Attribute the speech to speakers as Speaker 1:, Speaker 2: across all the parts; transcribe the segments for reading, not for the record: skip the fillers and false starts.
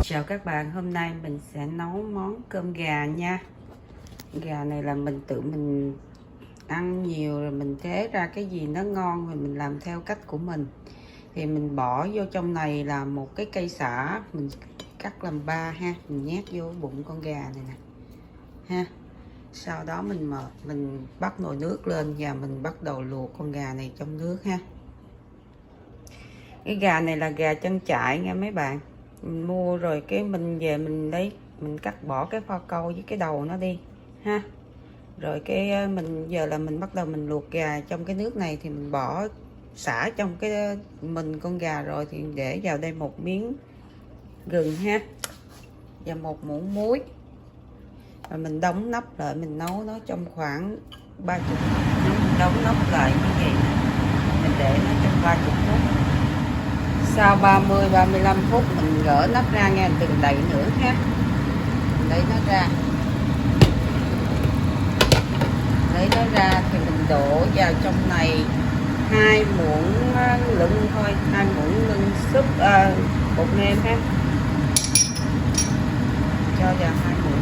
Speaker 1: Chào các bạn, hôm nay mình sẽ nấu món cơm gà nha. Gà này là mình tự mình ăn nhiều rồi mình chế ra cái gì nó ngon rồi mình làm theo cách của mình. Thì mình bỏ vô trong này là một cái cây sả, mình cắt làm 3 ha, mình nhét vô bụng con gà này nè ha. Sau đó mình bắt nồi nước lên và mình bắt đầu luộc con gà này trong nước ha. Cái gà này là gà chân chạy nha mấy bạn. Mình mua rồi cái mình về mình lấy, mình cắt bỏ cái pho câu với cái đầu nó đi ha. Rồi cái mình giờ là mình bắt đầu mình luộc gà trong cái nước này, thì mình bỏ xả trong cái con gà rồi thì để vào đây một miếng gừng ha, và một muỗng muối, và mình đóng nắp lại, mình nấu nó trong khoảng 30 phút. Mình đóng nắp lại như vậy nè, mình để nó trong 30 phút. Sau 30-35 phút mình gỡ nắp ra nha, đừng đậy nữa ha. Mình lấy nó ra, thì mình đổ vào trong này 2 muỗng lưng thôi, 2 muỗng lưng súp bột nêm ha, cho vào 2 muỗng.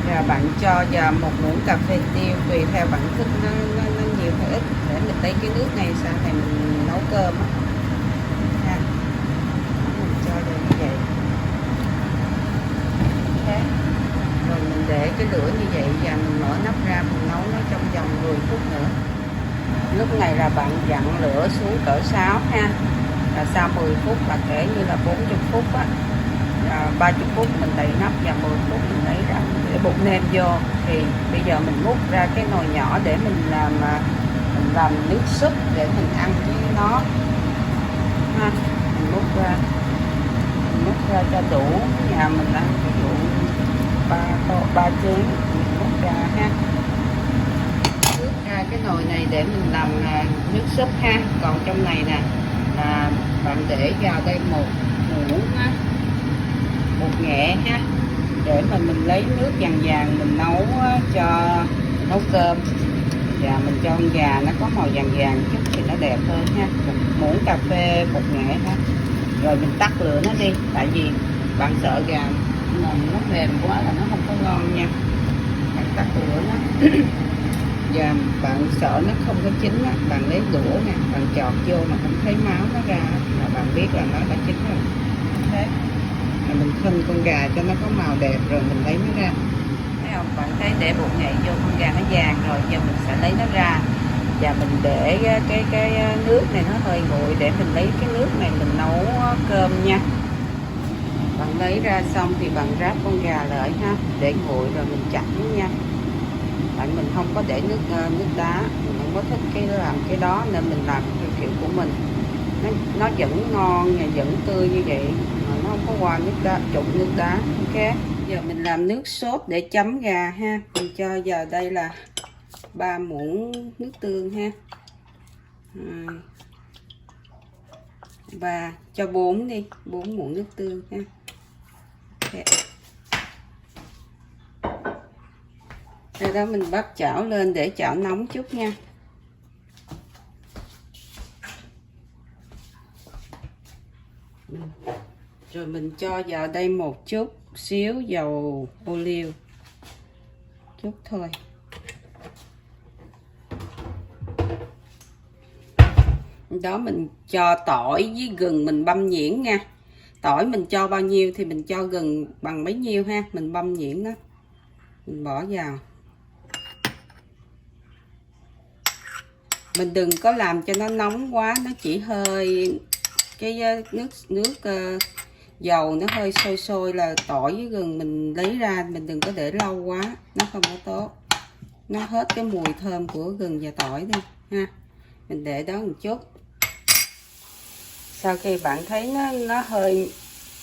Speaker 1: Và bạn cho vào 1 muỗng cà phê tiêu, tùy theo bạn thích nó nhiều hay ít, để mình lấy cái nước này sau này mình nấu cơm á ha. Mình cho vào như vậy. Okay. Rồi mình để cái lửa như vậy và mình mở nắp ra, mình nấu nó trong vòng 10 phút nữa. Lúc này là bạn dặn lửa xuống cỡ 6 ha. Và sau 10 phút là kể như là 40 phút á. 30 phút mình đậy nắp và 10 phút mình lấy ra để bột nêm vô. Thì bây giờ mình múc ra cái nồi nhỏ để mình làm nước súp để mình ăn với nó ha. Mình múc ra cho đủ, nhà mình ăn ví dụ 3 chén mình múc ra ha. Nước ra cái nồi này để mình làm nước súp ha. Còn trong này nè là bạn để vào đây 1 muỗng bột nghệ ha, để mà mình lấy nước vàng mình nấu cho nấu cơm, và mình cho con gà nó có màu vàng chút thì nó đẹp hơn ha. 1 muỗng cà phê bột nghệ ha. Rồi mình tắt lửa nó đi, tại vì bạn sợ gà nó mềm quá là nó không có ngon nha. Bạn tắt lửa nó và bạn sợ nó không có chín á, bạn lấy đũa nè, bạn chọt vô mà không thấy máu nó ra là bạn biết là nó đã chín rồi. Thế mình khinh con gà cho nó có màu đẹp rồi mình lấy nó ra. Thấy không, bạn thấy để bột nghệ vô con gà nó vàng rồi, giờ mình sẽ lấy nó ra và mình để cái nước này nó hơi nguội để mình lấy cái nước này mình nấu cơm nha. Bạn lấy ra xong thì bạn ráp con gà lại ha, để nguội rồi mình chẩm nha. Tại mình không có để nước đá, mình không có thích làm cái đó nên mình làm theo kiểu của mình. Nó vẫn ngon và vẫn tươi như vậy mà nó không có qua nước đá, trụng nước đá. Ok, giờ mình làm nước sốt để chấm gà ha. Mình cho vào đây là 3 muỗng nước tương ha, 3 cho 4 đi, 4 muỗng nước tương ha. Okay. Sau đó mình bắt chảo lên để chảo nóng chút nha. Rồi mình cho vào đây một chút xíu dầu ô liu, chút thôi. Đó, mình cho tỏi với gừng mình băm nhuyễn nha. Tỏi mình cho bao nhiêu thì mình cho gừng bằng bấy nhiêu ha, mình băm nhuyễn đó. Mình bỏ vào. Mình đừng có làm cho nó nóng quá, nó chỉ hơi cái nước dầu nó hơi sôi là tỏi với gừng mình lấy ra, mình đừng có để lâu quá, nó không có tốt, nó hết cái mùi thơm của gừng và tỏi đi ha. Mình để đó một chút. Sau khi bạn thấy nó hơi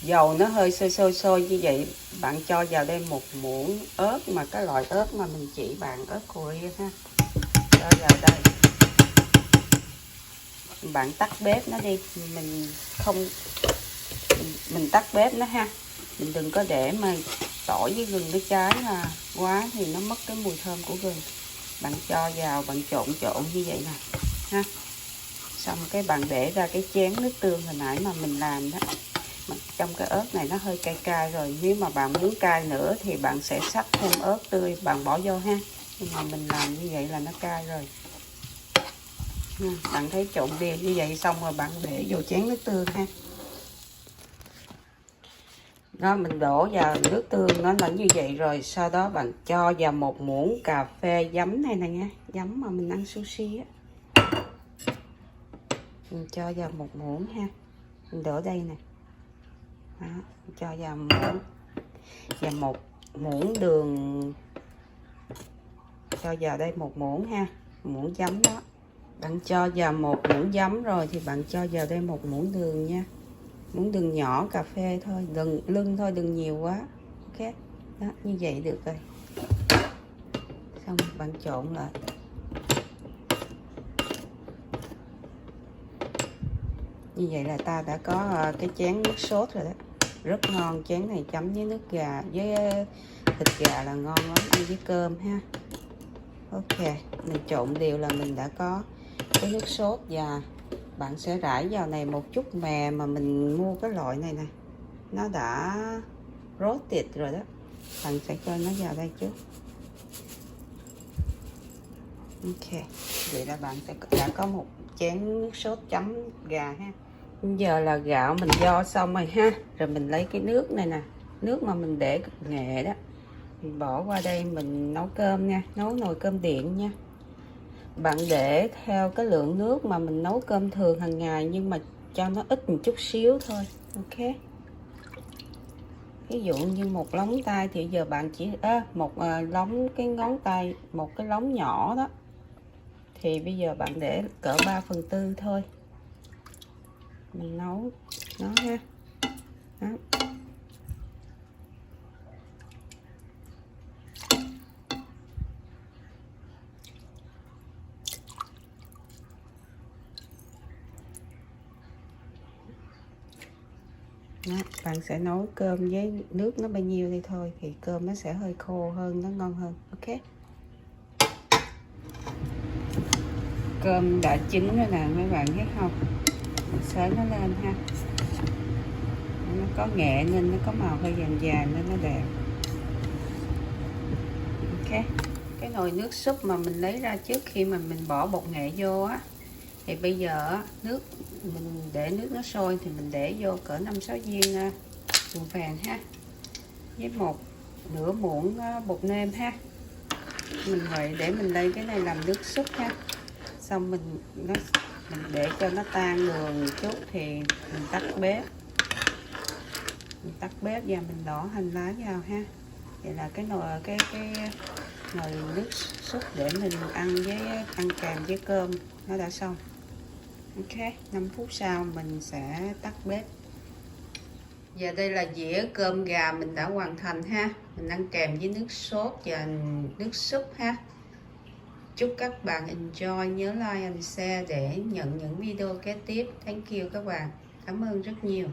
Speaker 1: dầu nó hơi sôi như vậy, bạn cho vào đây 1 muỗng ớt, mà cái loại ớt mà mình chỉ bạn, ớt Korea ha, cho vào đây. Bạn tắt bếp nó đi, mình tắt bếp nó ha. Mình đừng có để mà tỏi với gừng nó cháy quá thì nó mất cái mùi thơm của gừng. Bạn cho vào, bạn trộn trộn như vậy nè ha. Xong cái bạn để ra cái chén nước tương hồi nãy mà mình làm đó. Trong cái ớt này nó hơi cay cay rồi, nếu mà bạn muốn cay nữa thì bạn sẽ xắt thêm ớt tươi bạn bỏ vô ha. Nhưng mà mình làm như vậy là nó cay rồi. Bạn thấy trộn đều như vậy xong rồi bạn để vô chén nước tương ha. Đó, mình đổ vào nước tương nó là như vậy rồi, sau đó bạn cho vào một muỗng cà phê giấm này nè nha, giấm mà mình ăn sushi á. Mình cho vào một muỗng ha, mình đổ đây nè. Đó, cho vào muỗng và một muỗng đường, cho vào đây một muỗng ha, muỗng giấm đó. Bạn cho vào một muỗng giấm rồi thì bạn cho vào đây một muỗng đường nha, muỗng đường nhỏ cà phê thôi, đừng lưng thôi, đừng nhiều quá. Ok, đó như vậy được rồi. Xong bạn trộn lại. Như vậy là ta đã có cái chén nước sốt rồi đó, rất ngon. Chén này chấm với nước gà, với thịt gà là ngon lắm, ăn với cơm ha. Ok, mình trộn đều là mình đã có cái nước sốt, và bạn sẽ rải vào này một chút mè mà mình mua cái loại này nè, nó đã roasted rồi đó. Bạn sẽ cho nó vào đây trước. Ok, vậy là bạn đã có một chén nước sốt chấm gà ha. Bây giờ là gạo mình vo xong rồi ha, rồi mình lấy cái nước này nè, nước mà mình để nghệ đó, mình bỏ qua đây mình nấu cơm nha, nấu nồi cơm điện nha. Bạn để theo cái lượng nước mà mình nấu cơm thường hàng ngày, nhưng mà cho nó ít một chút xíu thôi. Ok, ví dụ như một lóng tay thì giờ bạn chỉ một lóng cái ngón tay, một cái lóng nhỏ đó, thì bây giờ bạn để cỡ 3/4 thôi, mình nấu nó ha. Đó. Đó, bạn sẽ nấu cơm với nước nó bao nhiêu đây thôi, thì cơm nó sẽ hơi khô hơn, nó ngon hơn. Ok, cơm đã chín rồi nè mấy bạn thấy không, mình xới nó lên ha, nó có nghệ nên nó có màu hơi vàng vàng nên nó đẹp. Ok, cái nồi nước súp mà mình lấy ra trước khi mà mình bỏ bột nghệ vô á, thì bây giờ nước mình để nước nó sôi thì mình để vô cỡ 5-6 viên đường vàng ha, với một nửa muỗng bột nêm ha. Mình vậy để mình đây cái này làm nước súp ha. Xong mình để cho nó tan đường một chút thì mình tắt bếp, và mình đổ hành lá vào ha. Vậy là cái nồi nồi nước súp để mình ăn kèm với cơm nó đã xong. Ok, 5 phút sau mình sẽ tắt bếp. Và đây là dĩa cơm gà mình đã hoàn thành ha, mình ăn kèm với nước sốt và nước súp ha. Chúc các bạn enjoy, nhớ like and share để nhận những video kế tiếp. Thank you các bạn, cảm ơn rất nhiều.